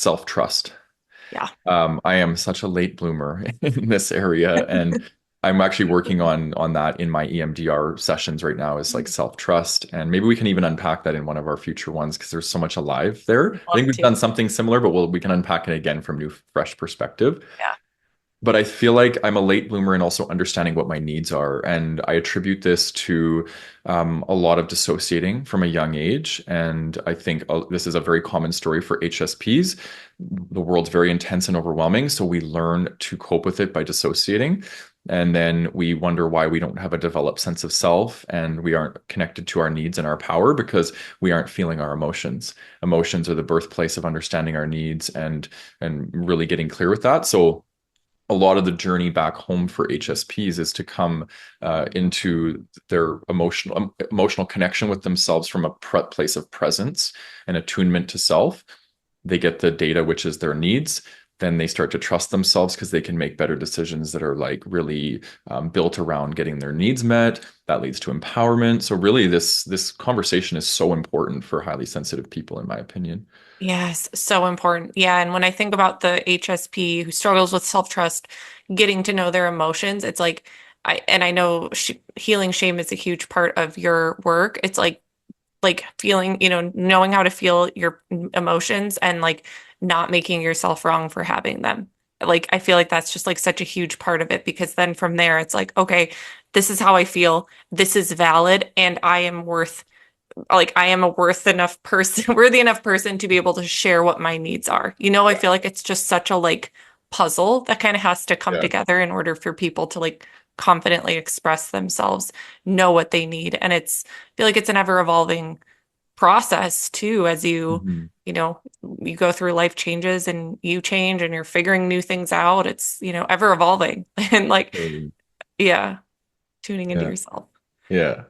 self-trust. Yeah. I am such a late bloomer in this area, and I'm actually working on that in my EMDR sessions right now. Is like self-trust, and maybe we can even unpack that in one of our future ones because there's so much alive there. I'd I think love we've to. done something similar, but we can unpack it again from new, fresh perspective. Yeah. But I feel like I'm a late bloomer in also understanding what my needs are. And I attribute this to a lot of dissociating from a young age. And I think this is a very common story for HSPs. The world's very intense and overwhelming. So we learn to cope with it by dissociating. And then we wonder why we don't have a developed sense of self and we aren't connected to our needs and our power because we aren't feeling our emotions. Emotions are the birthplace of understanding our needs and really getting clear with that. So a lot of the journey back home for HSPs is to come into their emotional connection with themselves from a place of presence and attunement to self. They get the data, which is their needs. Then they start to trust themselves because they can make better decisions that are like really built around getting their needs met. That leads to empowerment. So really, this conversation is so important for highly sensitive people, in my opinion. Yes, so important. Yeah, and when I think about the HSP who struggles with self-trust, getting to know their emotions, it's like I know sh healing shame is a huge part of your work. It's like feeling, knowing how to feel your emotions and like not making yourself wrong for having them. Like I feel like that's just like such a huge part of it because then from there it's like, okay, this is how I feel. This is valid and I am I am a worth enough person, worthy enough person to be able to share what my needs are. I Yeah. feel like it's just such a like puzzle that kind of has to come Yeah. together in order for people to like confidently express themselves, know what they need. And I feel like it's an ever evolving process too, as Mhm. you know, you go through life changes and you change and you're figuring new things out. It's, ever evolving and like, Totally. yeah, tuning into Yeah. yourself. Yeah.